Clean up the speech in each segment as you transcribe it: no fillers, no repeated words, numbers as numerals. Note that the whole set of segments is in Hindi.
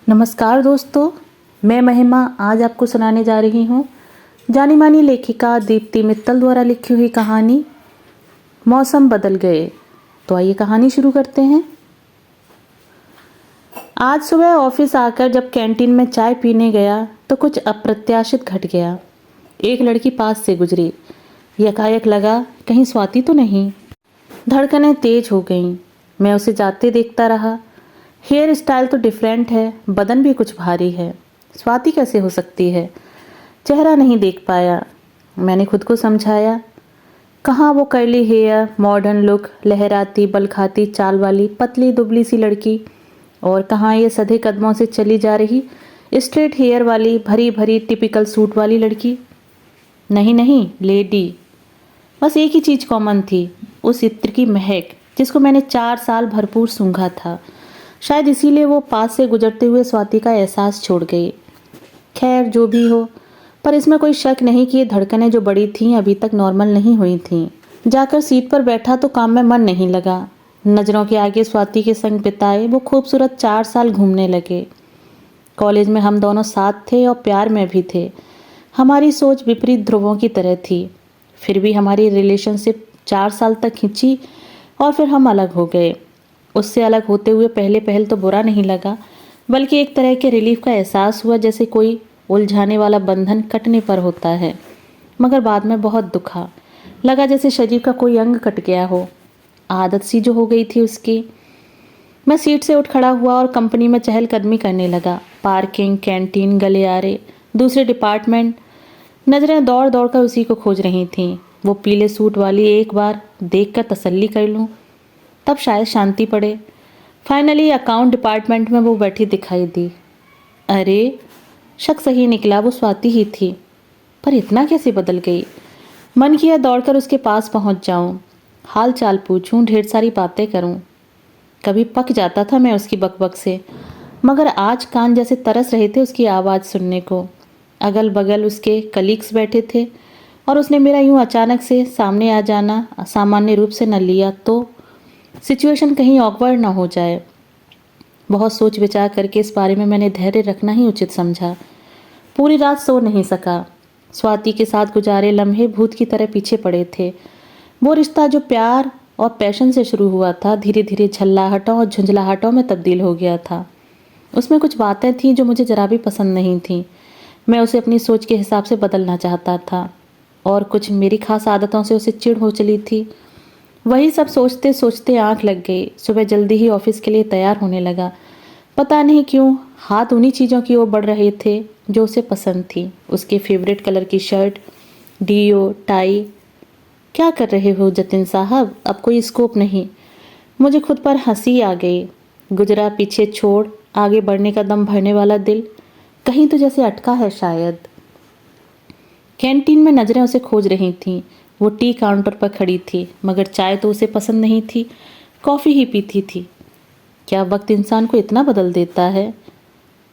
नमस्कार दोस्तों, मैं महिमा आज आपको सुनाने जा रही हूँ जानी मानी लेखिका दीप्ति मित्तल द्वारा लिखी हुई कहानी मौसम बदल गए। तो आइए कहानी शुरू करते हैं। आज सुबह ऑफिस आकर जब कैंटीन में चाय पीने गया तो कुछ अप्रत्याशित घट गया। एक लड़की पास से गुजरी। यकायक लगा कहीं स्वाति तो नहीं। धड़कनें तेज हो गईं। मैं उसे जाते देखता रहा। हेयर स्टाइल तो डिफरेंट है, बदन भी कुछ भारी है। स्वाति कैसे हो सकती है? चेहरा नहीं देख पाया। मैंने खुद को समझाया, कहाँ वो कर्ली हेयर, मॉडर्न लुक, लहराती बलखाती चाल वाली पतली दुबली सी लड़की, और कहाँ ये सधे कदमों से चली जा रही स्ट्रेट हेयर वाली भरी भरी टिपिकल सूट वाली लड़की। नहीं नहीं, लेडी। बस एक ही चीज़ कॉमन थी, उस इत्र की महक जिसको मैंने 4 साल भरपूर सूंघा था। शायद इसीलिए वो पास से गुजरते हुए स्वाति का एहसास छोड़ गई। खैर जो भी हो, पर इसमें कोई शक नहीं कि ये धड़कनें जो बड़ी थीं अभी तक नॉर्मल नहीं हुई थीं। जाकर सीट पर बैठा तो काम में मन नहीं लगा। नज़रों के आगे स्वाति के संग बिताए वो खूबसूरत 4 साल घूमने लगे। कॉलेज में हम दोनों साथ थे और प्यार में भी थे। हमारी सोच विपरीत ध्रुवों की तरह थी। फिर भी हमारी रिलेशनशिप 4 साल तक खिंची और फिर हम अलग हो गए। उससे अलग होते हुए पहले पहल तो बुरा नहीं लगा, बल्कि एक तरह के रिलीफ का एहसास हुआ, जैसे कोई उलझाने वाला बंधन कटने पर होता है। मगर बाद में बहुत दुखा लगा, जैसे शरीर का कोई अंग कट गया हो। आदत सी जो हो गई थी उसकी। मैं सीट से उठ खड़ा हुआ और कंपनी में चहलकदमी करने लगा। पार्किंग, कैंटीन, गलियारे, दूसरे डिपार्टमेंट, नज़रें दौड़ दौड़ कर उसी को खोज रही थीं। वो पीले सूट वाली एक बार देख कर तसल्ली कर लूँ, तब शायद शांति पड़े। फाइनली अकाउंट डिपार्टमेंट में वो बैठी दिखाई दी। अरे, शक सही निकला, वो स्वाति ही थी। पर इतना कैसे बदल गई? मन किया दौड़कर उसके पास पहुंच जाऊं, हाल चाल पूछूं, ढेर सारी बातें करूं। कभी पक जाता था मैं उसकी बकबक से, मगर आज कान जैसे तरस रहे थे उसकी आवाज़ सुनने को। अगल बगल उसके कलीग्स बैठे थे और उसने मेरा यूं अचानक से सामने आ जाना सामान्य रूप से न लिया तो सिचुएशन कहीं ऑकवर्ड ना हो जाए। बहुत सोच विचार करके इस बारे में मैंने धैर्य रखना ही उचित समझा। पूरी रात सो नहीं सका। स्वाति के साथ गुजारे लम्हे भूत की तरह पीछे पड़े थे। वो रिश्ता जो प्यार और पैशन से शुरू हुआ था, धीरे धीरे झल्लाहटों और झुंझलाहटों में तब्दील हो गया था। उसमें कुछ बातें थीं जो मुझे जरा भी पसंद नहीं थीं। मैं उसे अपनी सोच के हिसाब से बदलना चाहता था, और कुछ मेरी खास आदतों से उसे चिढ़ हो चली थी। वही सब सोचते सोचते आंख लग गई। सुबह जल्दी ही ऑफिस के लिए तैयार होने लगा। पता नहीं क्यों हाथ उन्हीं चीज़ों की ओर बढ़ रहे थे जो उसे पसंद थी। उसके फेवरेट कलर की शर्ट, डीओ, टाई। क्या कर रहे हो जतिन साहब, अब कोई स्कोप नहीं। मुझे खुद पर हंसी आ गई। गुजरा पीछे छोड़ आगे बढ़ने का दम भरने वाला दिल कहीं तो जैसे अटका है शायद। कैंटीन में नजरें उसे खोज रही थीं। वो टी काउंटर पर खड़ी थी, मगर चाय तो उसे पसंद नहीं थी, कॉफ़ी ही पीती थी। क्या वक्त इंसान को इतना बदल देता है?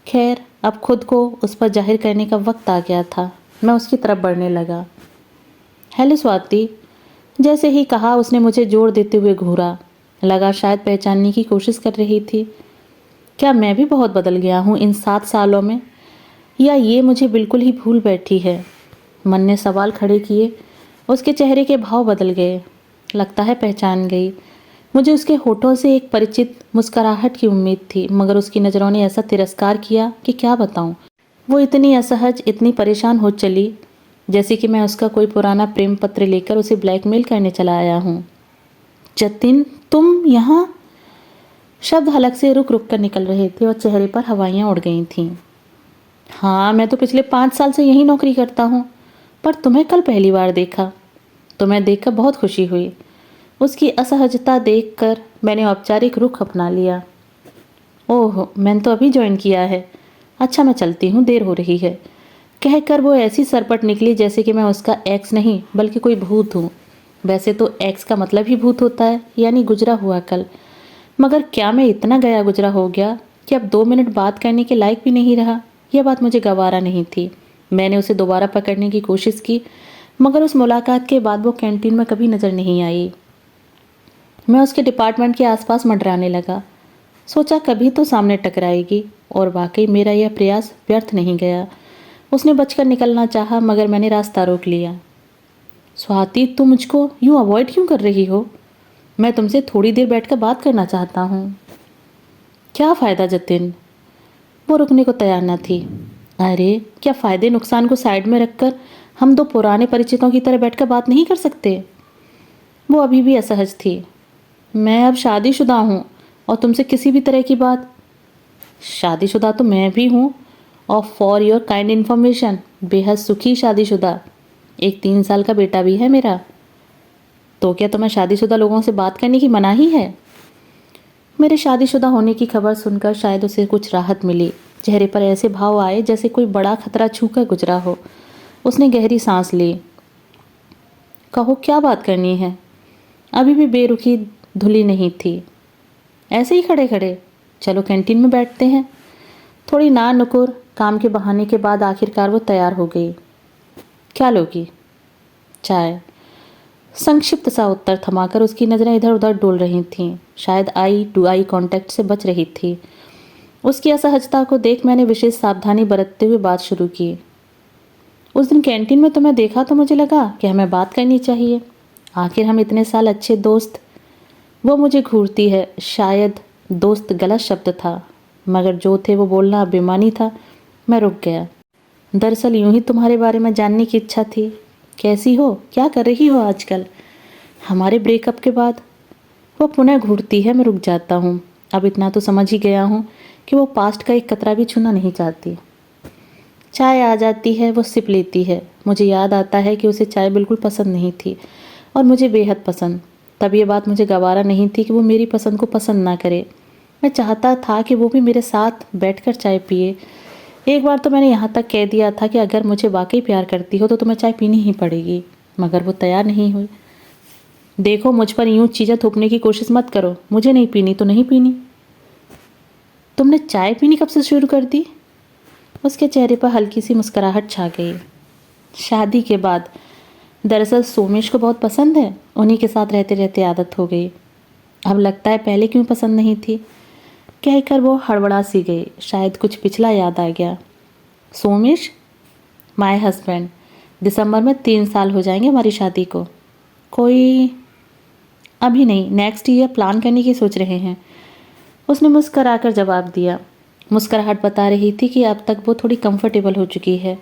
खैर, अब खुद को उस पर जाहिर करने का वक्त आ गया था। मैं उसकी तरफ बढ़ने लगा। हेलो स्वाति। जैसे ही कहा उसने मुझे जोर देते हुए घूरा। लगा शायद पहचानने की कोशिश कर रही थी। क्या मैं भी बहुत बदल गया हूँ इन 7 सालों में, या ये मुझे बिल्कुल ही भूल बैठी है? मन ने सवाल खड़े किए। उसके चेहरे के भाव बदल गए। लगता है पहचान गई। मुझे उसके होठों से एक परिचित मुस्कुराहट की उम्मीद थी, मगर उसकी नज़रों ने ऐसा तिरस्कार किया कि क्या बताऊं। वो इतनी असहज, इतनी परेशान हो चली, जैसे कि मैं उसका कोई पुराना प्रेम पत्र लेकर उसे ब्लैकमेल करने चला आया हूँ। जतिन, तुम यहाँ? शब्द हलक से रुक रुक कर निकल रहे थे और चेहरे पर हवाइयाँ उड़ गई थीं। हाँ, मैं तो पिछले 5 साल से यही नौकरी करता हूँ, पर तुम्हें कल पहली बार देखा। तुम्हें देखकर बहुत खुशी हुई। उसकी असहजता देखकर मैंने औपचारिक रुख अपना लिया। ओह, मैंने तो अभी ज्वाइन किया है। अच्छा, मैं चलती हूँ, देर हो रही है। कहकर वो ऐसी सरपट निकली जैसे कि मैं उसका एक्स नहीं बल्कि कोई भूत हूँ। वैसे तो एक्स का मतलब ही भूत होता है, यानी गुजरा हुआ कल। मगर क्या मैं इतना गया गुजरा हो गया कि अब 2 मिनट बात करने के लायक भी नहीं रहा? यह बात मुझे गवारा नहीं थी। मैंने उसे दोबारा पकड़ने की कोशिश की, मगर उस मुलाकात के बाद वो कैंटीन में कभी नज़र नहीं आई। मैं उसके डिपार्टमेंट के आसपास मंडराने लगा। सोचा कभी तो सामने टकराएगी, और वाकई मेरा यह प्रयास व्यर्थ नहीं गया। उसने बचकर निकलना चाहा, मगर मैंने रास्ता रोक लिया। स्वाति, तुम मुझको यूँ अवॉइड क्यों कर रही हो? मैं तुमसे थोड़ी देर बैठकर बात करना चाहता हूँ। क्या फ़ायदा जतिन? वो रुकने को तैयार न थी। अरे, क्या फ़ायदे नुकसान को साइड में रखकर हम दो पुराने परिचितों की तरह बैठकर बात नहीं कर सकते? वो अभी भी असहज थी। मैं अब शादीशुदा हूँ और तुमसे किसी भी तरह की बात। शादीशुदा तो मैं भी हूँ, और फॉर योर काइंड इन्फॉर्मेशन बेहद सुखी शादीशुदा। एक 3 साल का बेटा भी है मेरा। तो क्या तुम्हें शादीशुदा लोगों से बात करने की मनाही है? मेरे शादीशुदा होने की खबर सुनकर शायद उसे कुछ राहत मिली। चेहरे पर ऐसे भाव आए जैसे कोई बड़ा खतरा छूकर गुजरा हो। उसने गहरी सांस ली। कहो, क्या बात करनी है? अभी भी बेरुखी धुली नहीं थी। ऐसे ही खड़े खड़े? चलो कैंटीन में बैठते हैं। थोड़ी ना नुकुर काम के बहाने के बाद आखिरकार वो तैयार हो गई। क्या लोगी? चाय। संक्षिप्त सा उत्तर थमाकर उसकी नज़रें इधर उधर डोल रही थीं। शायद आई टू आई कांटेक्ट से बच रही थी। उसकी असहजता को देख मैंने विशेष सावधानी बरतते हुए बात शुरू की। उस दिन कैंटीन में तुम्हें देखा तो मुझे लगा कि हमें बात करनी चाहिए। आखिर हम इतने साल अच्छे दोस्त। वो मुझे घूरती है। शायद दोस्त गलत शब्द था, मगर जो थे वो बोलना बेईमानी था। मैं रुक गया। दरअसल यूं ही तुम्हारे बारे में जानने की इच्छा थी। कैसी हो? क्या कर रही हो आजकल? हमारे ब्रेकअप के बाद वो पुनः घूरती है। मैं रुक जाता हूँ। अब इतना तो समझ ही गया हूँ कि वो पास्ट का एक कतरा भी छूना नहीं चाहती। चाय आ जाती है, वो सिप लेती है। मुझे याद आता है कि उसे चाय बिल्कुल पसंद नहीं थी और मुझे बेहद पसंद। तब ये बात मुझे गवारा नहीं थी कि वो मेरी पसंद को पसंद ना करे। मैं चाहता था कि वो भी मेरे साथ बैठकर चाय पिए। एक बार तो मैंने यहाँ तक कह दिया था कि अगर मुझे वाकई प्यार करती हो तो तुम्हें चाय पीनी ही पड़ेगी, मगर वो तैयार नहीं हुई। देखो, मुझ पर यूँ चीज़ें थोपने की कोशिश मत करो। मुझे नहीं पीनी तो नहीं पीनी। तुमने चाय पीनी कब से शुरू कर दी? उसके चेहरे पर हल्की सी मुस्कुराहट छा गई। शादी के बाद। दरअसल सोमेश को बहुत पसंद है। उन्हीं के साथ रहते रहते आदत हो गई। अब लगता है पहले क्यों पसंद नहीं थी। कहकर वो हड़बड़ा सी गई। शायद कुछ पिछला याद आ गया। Somesh, my husband. दिसंबर में 3 साल हो जाएंगे हमारी शादी को। कोई? अभी नहीं, नेक्स्ट ईयर प्लान करने की सोच रहे हैं। उसने मुस्कराकर जवाब दिया। मुस्कुराहट बता रही थी कि अब तक वो थोड़ी कंफर्टेबल हो चुकी है।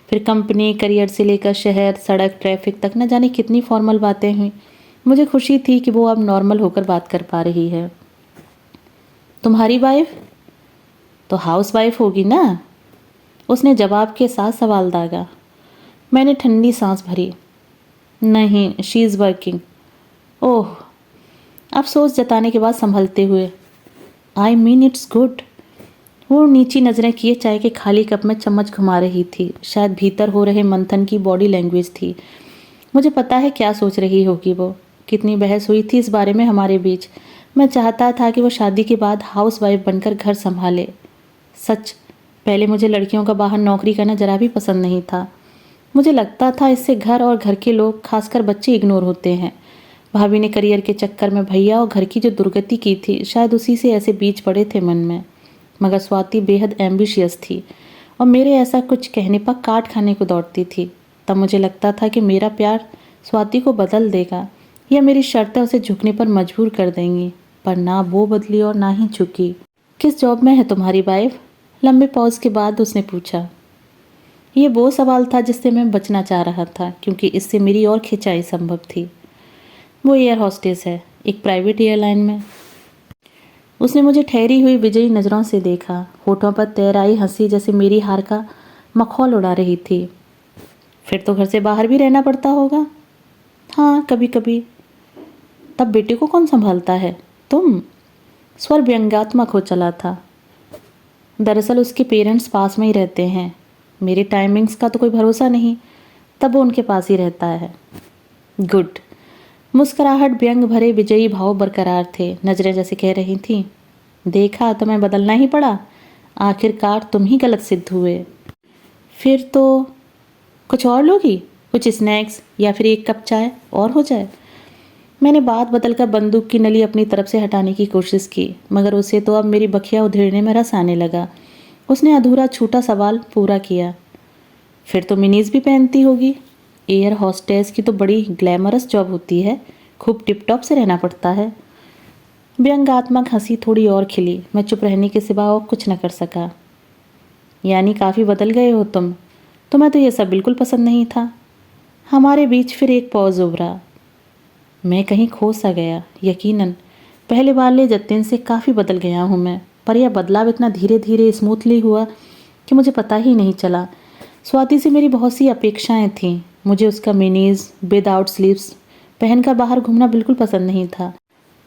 फिर कंपनी, करियर से लेकर शहर, सड़क, ट्रैफिक तक न जाने कितनी फॉर्मल बातें हुई। मुझे खुशी थी कि वो अब नॉर्मल होकर बात कर पा रही है। तुम्हारी वाइफ? तो हाउस वाइफ होगी ना? उसने जवाब के साथ सवाल दागा। मैंने ठंडी सांस भरी। नहीं, शी इज़ वर्किंग। ओह। अफसोस जताने के बाद संभलते हुए, आई मीन इट्स गुड। वो नीची नज़रें किए चाय के खाली कप में चम्मच घुमा रही थी। शायद भीतर हो रहे मंथन की बॉडी लैंग्वेज थी। मुझे पता है क्या सोच रही होगी वो। कितनी बहस हुई थी इस बारे में हमारे बीच। मैं चाहता था कि वो शादी के बाद हाउस वाइफ बनकर घर संभाले। सच, पहले मुझे लड़कियों का बाहर नौकरी करना जरा भी पसंद नहीं था। मुझे लगता था इससे घर और घर के लोग, खासकर बच्चे, इग्नोर होते हैं। भाभी ने करियर के चक्कर में भैया और घर की जो दुर्गति की थी, शायद उसी से ऐसे बीज पड़े थे मन में। मगर स्वाति बेहद एम्बिशियस थी और मेरे ऐसा कुछ कहने पर काट खाने को दौड़ती थी। तब मुझे लगता था कि मेरा प्यार स्वाति को बदल देगा या मेरी शर्तें उसे झुकने पर मजबूर कर देंगी, पर ना वो बदली और ना ही झुकी। किस जॉब में है तुम्हारी वाइफ? लंबे पॉज के बाद उसने पूछा। ये वो सवाल था जिससे मैं बचना चाह रहा था, क्योंकि इससे मेरी और खिंचाई संभव थी। वो एयर हॉस्टेस है, एक प्राइवेट एयरलाइन में। उसने मुझे ठहरी हुई विजयी नज़रों से देखा। होठों पर तैर आई हंसी जैसे मेरी हार का मखौल उड़ा रही थी। फिर तो घर से बाहर भी रहना पड़ता होगा? हाँ, कभी कभी। तब बेटे को कौन संभालता है? तुम? स्वर व्यंग्यात्मक हो चला था। दरअसल उसके पेरेंट्स पास में ही रहते हैं। मेरे टाइमिंग्स का तो कोई भरोसा नहीं, तब वो उनके पास ही रहता है। गुड। मुस्कुराहट, व्यंग भरे विजयी भाव बरकरार थे। नजरें जैसे कह रही थीं, देखा, तुम्हें बदलना ही पड़ा। आखिरकार तुम ही गलत सिद्ध हुए। फिर तो कुछ और लोगी? कुछ स्नैक्स या फिर एक कप चाय और हो जाए? मैंने बात बदलकर बंदूक की नली अपनी तरफ से हटाने की कोशिश की, मगर उसे तो अब मेरी बखिया उधेड़ने में रस आने लगा। उसने अधूरा छूटा सवाल पूरा किया। फिर तो मिनीज भी पहनती होगी? एयर हॉस्टेस की तो बड़ी ग्लैमरस जॉब होती है, खूब टिप टॉप से रहना पड़ता है। व्यंग्यात्मक हंसी थोड़ी और खिली। मैं चुप रहने के सिवा और कुछ न कर सका। यानी काफ़ी बदल गए हो तुम? तुम्हें तो ये सब बिल्कुल पसंद नहीं था। हमारे बीच फिर एक पॉज उभरा। मैं कहीं खो सा गया। यकीनन पहले वाले जतिन से काफ़ी बदल गया हूँ मैं, पर यह बदलाव इतना धीरे धीरे स्मूथली हुआ कि मुझे पता ही नहीं चला। स्वाति से मेरी बहुत सी अपेक्षाएं थीं। मुझे उसका मिनीज विदाउट स्लीव्स पहनकर बाहर घूमना बिल्कुल पसंद नहीं था।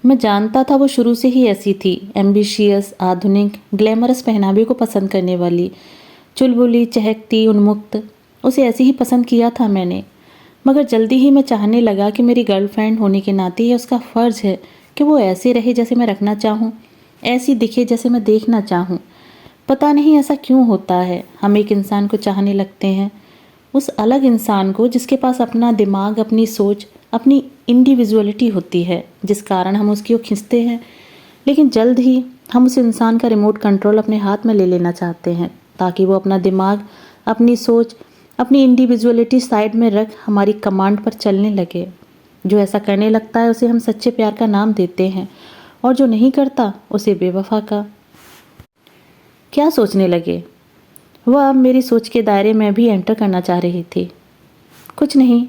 मैं जानता था वो शुरू से ही ऐसी थी, एम्बिशियस, आधुनिक, ग्लैमरस पहनावे को पसंद करने वाली, चुलबुली, चहकती, उन्मुक्त। उसे ऐसे ही पसंद किया था मैंने। मगर जल्दी ही मैं चाहने लगा कि मेरी गर्लफ्रेंड होने के नाते यह उसका फ़र्ज़ है कि वो ऐसे रहे जैसे मैं रखना चाहूँ, ऐसी दिखे जैसे मैं देखना चाहूँ। पता नहीं ऐसा क्यों होता है, हम एक इंसान को चाहने लगते हैं, उस अलग इंसान को जिसके पास अपना दिमाग, अपनी सोच, अपनी इंडिविजुअलिटी होती है, जिस कारण हम उसकी ओर खींचते हैं। लेकिन जल्द ही हम उस इंसान का रिमोट कंट्रोल अपने हाथ में ले लेना चाहते हैं, ताकि वो अपना दिमाग, अपनी सोच, अपनी इंडिविजुअलिटी साइड में रख हमारी कमांड पर चलने लगे। जो ऐसा करने लगता है उसे हम सच्चे प्यार का नाम देते हैं, और जो नहीं करता उसे बेवफा का। क्या सोचने लगे? वह अब मेरी सोच के दायरे में भी एंटर करना चाह रही थी। कुछ नहीं,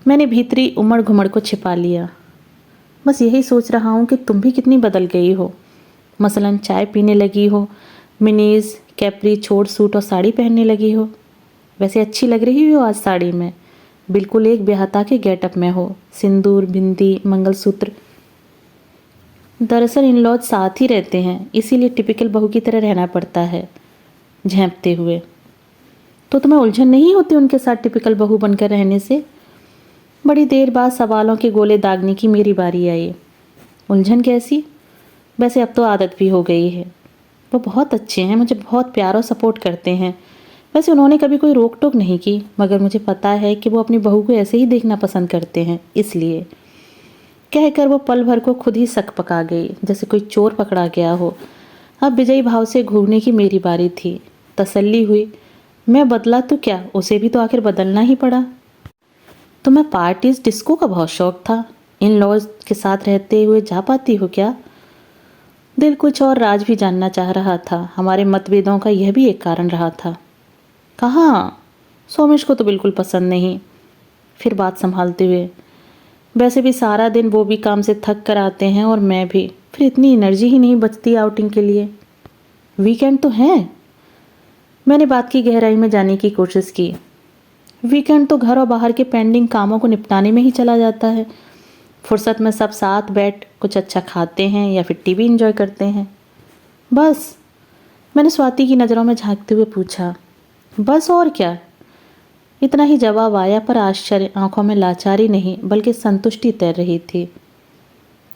मैंने भीतरी उमड़ घुमड़ को छिपा लिया। बस यही सोच रहा हूँ कि तुम भी कितनी बदल गई हो। मसलन चाय पीने लगी हो, मिनीज, कैप्री छोड़ सूट और साड़ी पहनने लगी हो। वैसे अच्छी लग रही हो आज साड़ी में, बिल्कुल एक ब्याहता के गेटअप में हो, सिंदूर, बिंदी, मंगलसूत्र। दरअसल इन लॉज साथ ही रहते हैं, इसीलिए टिपिकल बहू की तरह रहना पड़ता है, झेंपते हुए। तो तुम्हें उलझन नहीं होती उनके साथ टिपिकल बहू बनकर रहने से? बड़ी देर बाद सवालों के गोले दागने की मेरी बारी आई। उलझन कैसी? वैसे अब तो आदत भी हो गई है। वो बहुत अच्छे हैं, मुझे बहुत प्यार और सपोर्ट करते हैं। वैसे उन्होंने कभी कोई रोक टोक नहीं की, मगर मुझे पता है कि वो अपनी बहू को ऐसे ही देखना पसंद करते हैं, इसलिए। कहकर वो पल भर को खुद ही सक पका गई, जैसे कोई चोर पकड़ा गया हो। अब विजयी भाव से घूरने की मेरी बारी थी। तसल्ली हुई। मैं बदला तो क्या, उसे भी तो आखिर बदलना ही पड़ा। तुम्हें पार्टीज, डिस्को का बहुत शौक था। इन लॉज के साथ रहते हुए जा पाती हो क्या? दिल कुछ और राज भी जानना चाह रहा था। हमारे मतभेदों का यह भी एक कारण रहा था। कहाँ? सोमेश को तो बिल्कुल पसंद नहीं। फिर बात संभालते हुए, वैसे भी सारा दिन वो भी काम से थक कर आते हैं और मैं भी, फिर इतनी एनर्जी ही नहीं बचती आउटिंग के लिए। वीकेंड तो है। मैंने बात की गहराई में जाने की कोशिश की। वीकेंड तो घर और बाहर के पेंडिंग कामों को निपटाने में ही चला जाता है। फुर्सत में सब साथ बैठ कुछ अच्छा खाते हैं या फिर टीवी एंजॉय करते हैं। बस? मैंने स्वाति की नज़रों में झांकते हुए पूछा। बस और क्या? इतना ही जवाब आया, पर आश्चर्य, आंखों में लाचारी नहीं बल्कि संतुष्टि तैर रही थी।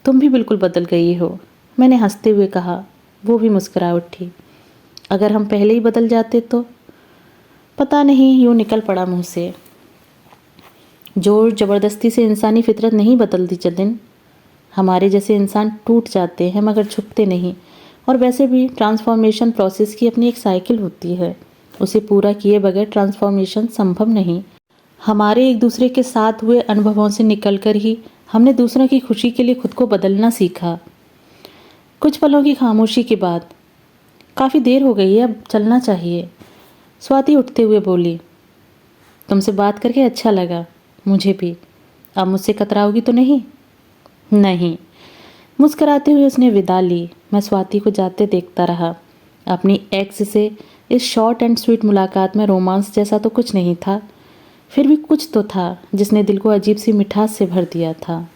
तुम भी बिल्कुल बदल गई हो, मैंने हंसते हुए कहा। वो भी मुस्कुरा उठी। अगर हम पहले ही बदल जाते तो? पता नहीं, यूँ निकल पड़ा मुंह से। जोर जबरदस्ती से इंसानी फितरत नहीं बदलती जतिन। हमारे जैसे इंसान टूट जाते हैं मगर छुपते नहीं। और वैसे भी ट्रांसफॉर्मेशन प्रोसेस की अपनी एक साइकिल होती है, उसे पूरा किए बगैर ट्रांसफॉर्मेशन संभव नहीं। हमारे एक दूसरे के साथ हुए अनुभवों से निकलकर ही हमने दूसरों की खुशी के लिए खुद को बदलना सीखा। कुछ पलों की खामोशी के बाद, काफ़ी देर हो गई है, अब चलना चाहिए। स्वाति उठते हुए बोली। तुमसे बात करके अच्छा लगा। मुझे भी। अब मुझसे कतराओगी तो नहीं? नहीं। मुस्कराते हुए उसने विदा ली। मैं स्वाति को जाते देखता रहा। अपनी एक्स से इस शॉर्ट एंड स्वीट मुलाकात में रोमांस जैसा तो कुछ नहीं था, फिर भी कुछ तो था जिसने दिल को अजीब सी मिठास से भर दिया था।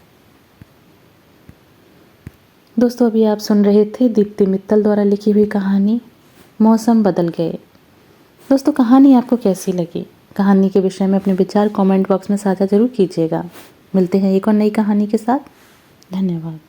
दोस्तों, अभी आप सुन रहे थे दीप्ति मित्तल द्वारा लिखी हुई कहानी मौसम बदल गए। दोस्तों, कहानी आपको कैसी लगी? कहानी के विषय में अपने विचार कमेंट बॉक्स में साझा जरूर कीजिएगा। मिलते हैं एक और नई कहानी के साथ। धन्यवाद।